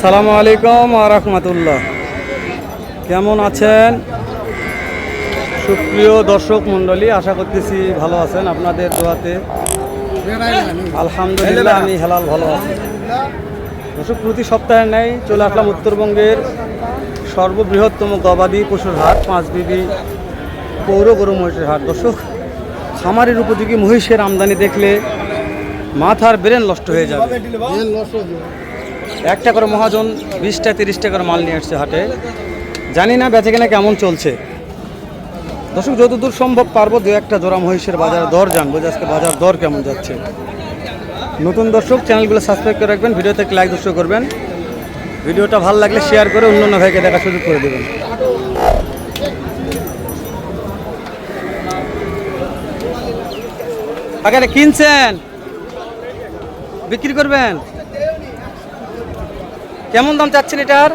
আসসালামু আলাইকুম ওয়া রাহমাতুল্লাহ। কেমন আছেন সুপ্রিয় দর্শক মণ্ডলী? আশা করতেছি ভালো আছেন, আপনাদের দোয়াতে আলহামদুলিল্লাহ আমি হেলাল ভালো আছি। দর্শক, প্রতি সপ্তাহে নেই চলে আসলাম উত্তরবঙ্গের সর্ববৃহত্তম গবাদি পশুর হাট পাঁচবিবি পৌর গরু মহিষের হাট। দর্শক, খামারের উপযোগী মহিষের আমদানি দেখলে মাথার ব্রেন নষ্ট হয়ে যাবে। একটা করে মহাজন 20টা 30টা করে মাল নিয়ে আসছে হাটে। জানি না বেচাকেনা কেমন চলছে। দর্শক, যতদূর সম্ভব পারবো দু একটা জোড়া মহিষের বাজার দর জানবো যে আজকে বাজার দর কেমন যাচ্ছে। নতুন দর্শক চ্যানেলগুলো সাবস্ক্রাইব করে রাখবেন, ভিডিওতে লাইক দর্শক করবেন, ভিডিওটা ভালো লাগলে শেয়ার করে অন্যান্য ভাইকে দেখার সুযোগ করে দেবেন। আগে কিনছেন বিক্রি করবেন, কেমন দাম চাচ্ছেন এটার?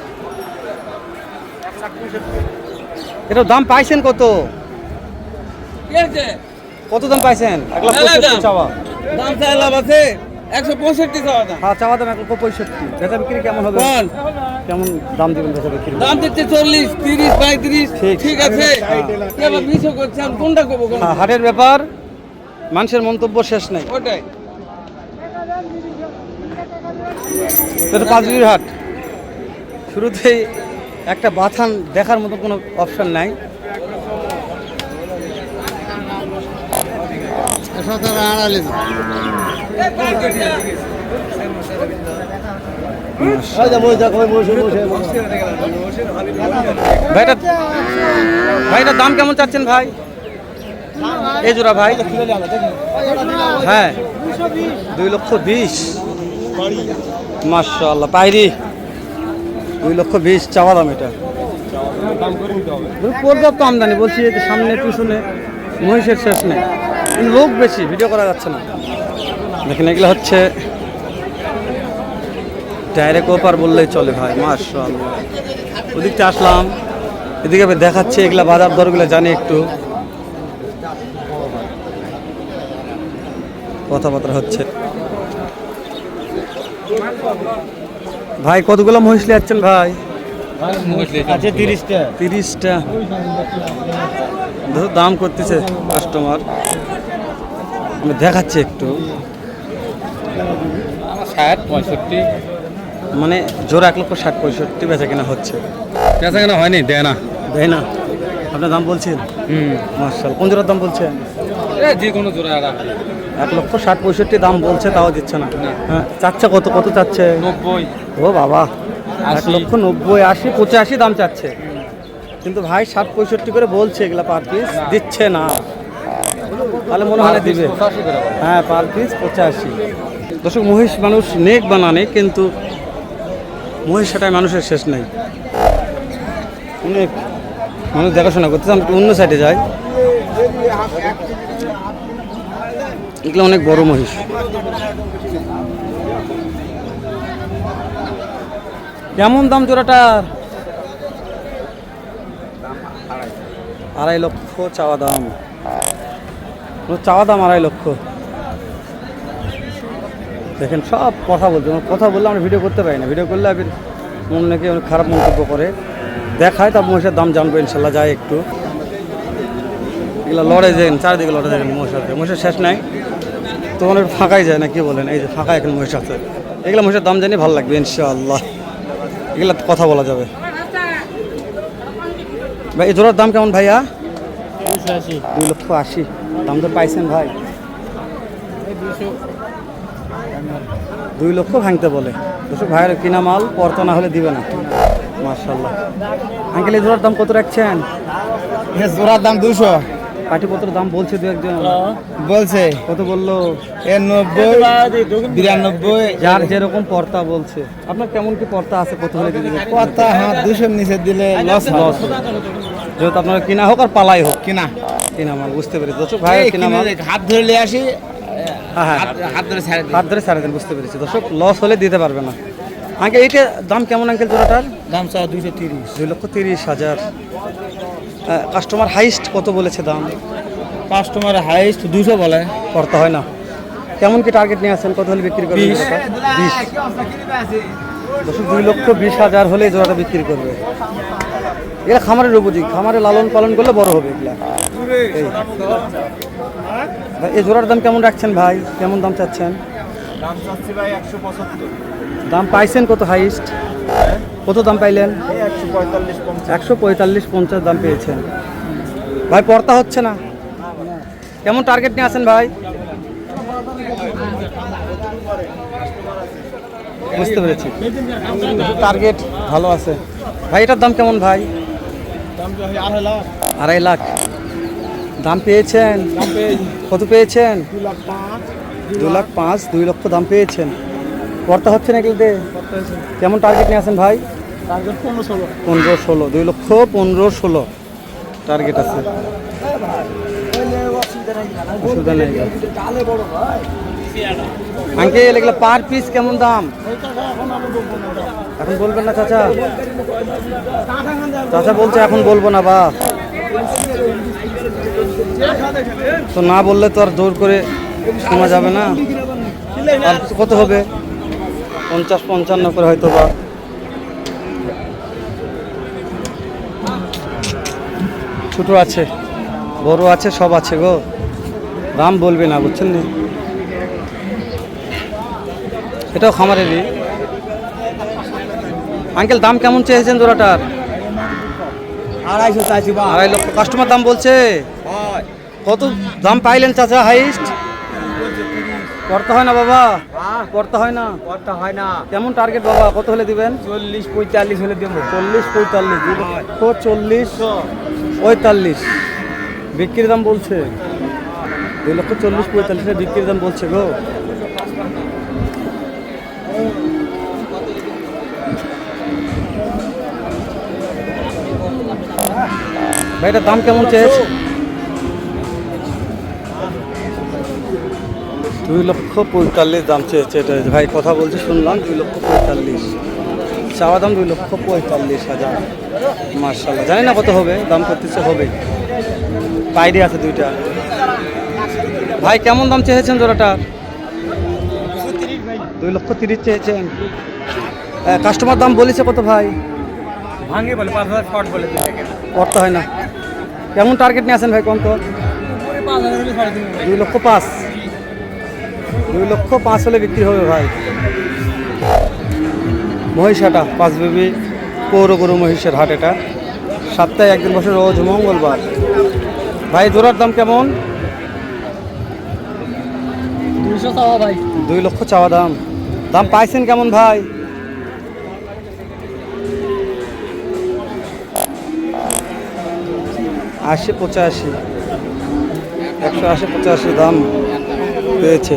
এটার দাম পাইছেন কত? কত দাম পাইছেন? 1,65,000 চাওয়া দাম চাই লাভ আছে 165 চাওয়া দাম। হ্যাঁ, চাওয়া দাম 1,65,000। বেচা বিক্রি কেমন হবে? কেমন দাম দিবেন বেচা বিক্রি? দাম দিচ্ছে 40 30 35। ঠিক আছে, কি আবার মিছো করছেন? কোনটা করব? হ্যাঁ, হাটের ব্যাপার, মানুষের মন্তব্য শেষ নাই। ওটাই এটা পাঁচবিবির হাট। শুরুতেই একটা বাথান দেখার মতো কোনো অপশন নাই। ভাইটার দাম কেমন চাচ্ছেন ভাই? এই জোড়া ভাই? হ্যাঁ, 2,20,000। মাশাআল্লাহ, পাইরি 2,20,000 চাওয়া দাম। এটা পর্যাপ্ত আমদানি বলছি, সামনে পিছনে মহিষের শেষ নেই, লোক বেশি, ভিডিও করা যাচ্ছে না। দেখেন, এগুলো হচ্ছে ডাইরেক্ট ওপার বললেই চলে ভাই। মাশাআল্লাহ, ওদিকটা আসলাম, এদিকে দেখাচ্ছে এগুলা বাজার দরগুলো জানি একটু কথাবার্তা হচ্ছে। ভাই কতগুলো মহিষ যাচ্ছেন ভাই? আছে 30টা। দাম করতেছে কাস্টমার, আমি দেখাচ্ছি একটু। 60 65, মানে জোর 1,60,65 বেচা কেনা হচ্ছে। বেচা কেনা হয়নি, দেয় না। দেয় না? আপনার দাম বলছেন? মাশাআল্লাহ, কোন জোড়ার দাম বলছেন? যে কোনো জোড়া 1,60,65 দাম বলছে, তাও দিচ্ছে না। হ্যাঁ, চাচ্ছে কত? কত চাচ্ছে? 90। ও বাবা, 1,90,000 80 85 দাম চাচ্ছে, কিন্তু ভাই 60-65 করে বলছে। এগুলা পার পিস দিচ্ছে না, তাহলে মনে হয় দিবে। হ্যাঁ, পার পিস 85। দর্শক, মহিষ মানুষ নেক বানানে, কিন্তু মহিষ সেটাই মানুষের শেষ নাই। অনেক মানুষ দেখাশোনা করতেছে। আমি অন্য সাইডে যাই, এগুলো অনেক বড় মহিষ। কেমন দাম জোড়াটার? 2.5 লক্ষ চাওয়া দাম। চাওয়া দাম 2.5 লক্ষ। দেখেন, সব কথা বলছে, কথা বললে আমরা ভিডিও করতে পারি না। ভিডিও করলে মন নাকি অনেক খারাপ মন্তব্য করে, দেখায়। তার মহিষের দাম জানবো ইনশাল্লাহ, যায় একটু। এগুলো লড়ে যায়, চারিদিকে লড়ে যায় মহিষের শেষ নাই। তো অনেক ফাঁকাই যায় না, কি বলেন? এই যে ফাঁকা এখন মহিষ আছে, এগুলো মহিষের দাম জানি ভালো লাগবে ইনশাআল্লাহ, এগুলো কথা বলা যাবে। ভাই, এই জোড়ার দাম কেমন ভাইয়া? 2,80,000 দাম তো পাইছেন ভাই? 2 লক্ষ ভাঙতে বলে। দর্শক, ভাইয়ের কিনা মাল পর্তা না হলে দিবে না। মাশাআল্লাহ। আঙ্কেল, এই জোড়ার দাম কত রাখছেন? জোড়ার দাম 200। পাটিপত্র দাম বলছে দু একজন, বলছে কত বললো? 90 92। যার যেরকম পর্তা বলছে। আপনার কেমন কি পর্তা আছে? কত হলে দিবে? কথা 200 নিচে দিলে লস। যেহেতু আপনার কিনা হোক আর পালাই হোক, কিনা মাল, বুঝতে পেরেছি। দর্শক, ভাইয়ের কিনা মাল হাত ধরে নিয়ে আসি, হ্যাঁ, হাত ধরে ছাড়ে দেন, বুঝতে পেরেছি। দর্শক, লস হলে দিতে পারবে না। আঙ্কেল, এইটা দাম কেমন আঙ্কেল জোড়াটার? দাম চাও 230। 2,30,000। কাস্টমার হাইস্ট কত বলেছে দাম? কাস্টমার হাইস্ট 200 বলে। করতে হয় না। কেমন কি টার্গেট নিয়ে আসছেন? কত হলে বিক্রি করবেন? 20। দর্শক 2,20,000 হলে এই জোড়াটা বিক্রি করবে। এরা খামারের উপযোগী, খামারে লালন পালন করলে বড় হবে এগুলা। এই ভাই, এই জোড়ার দাম কেমন রাখছেন ভাই? কেমন দাম চাচ্ছেন? দাম চাচ্ছি ভাই 175। দাম পাইছেন কত হাইস্ট? কত দাম পাইলেন? 145-50 দাম পেয়েছেন ভাই। পড়তা হচ্ছে না, কেমন টার্গেট নিয়ে আসেন ভাই? বুঝতে পেরেছি, টার্গেট ভালো আছে ভাই। এটার দাম কেমন ভাই? দাম তো 2.5 লাখ। 2.5 লাখ দাম পেয়েছেন? কত পেয়েছেন? 2,05,000, 2 লক্ষ দাম পেয়েছেন। পড়তা হচ্ছে না এগুলোতে? কেমন টার্গেট নিয়ে আসেন ভাই? টার্গেট 15-16। 15-16, 2,15,16 টার্গেট আছে। অসুবিধা নেই আঙ্কেল। এগুলো পার পিস কেমন দাম এখন বলবেন না চাচা? চাচা বলছে এখন বলবো না বা, তো না বললে তো আর জোর করে শোনা যাবে না। আর কত হবে? 50-55 করে হয়তো বা। ছোট আছে, বড় আছে, সব আছে গো। দাম বলবে না, বুঝছেন নি? এটাও খামারেরই। আঙ্কেল দাম কেমন চেয়েছেন জোড়াটার? 250 চাইছি বা। 2.5 লক্ষ কাস্টমার দাম বলছে। কত দাম পাইলেন চাচা হাইস্ট? করতে হয় না বাবা, করতে হয় না। কথা হয় না। কেমন টার্গেট বাবা? কত হলে দিবেন? 40-45 হলে দেবো। 40-45, 40-45 বিক্রির দাম বলছে। 2,40,45 বিক্রির দাম বলছে গো। ভাই এটার দাম কেমন চেয়েছে? 2,45,000 দাম চেয়েছে এটা। ভাই কথা বলছে শুনলাম, 2,45,000 চাওয়া দাম। 2,45,000 মার্শাল্লাহ। জানি না কত হবে, দাম করতেছে হবে। পাইডি আছে দুইটা। ভাই কেমন দাম চেয়েছেন জোড়াটা? 2,30,000 চেয়েছেন। কাস্টমার দাম বলেছে কত ভাই? ভাঙে বলে 5,000 শর্ট বলে দিতে। করতে হয় না। কেমন টার্গেট নিয়ে আসেন ভাই? কোন তো 2,05,000, 2,05,000 হলে বিক্রি হবে ভাই। মহিষাটা 5 বেবি পৌর গরু মহিষের হাট। এটা সপ্তাহে একদিন বসে, রোজ মঙ্গলবার। ভাই জোড়ার দাম কেমন? 200 চাওয়া ভাই। 2 লক্ষ চাওয়া দাম। দাম পাইছেন কেমন ভাই? আশি 85, 180-85 দাম পেয়েছে।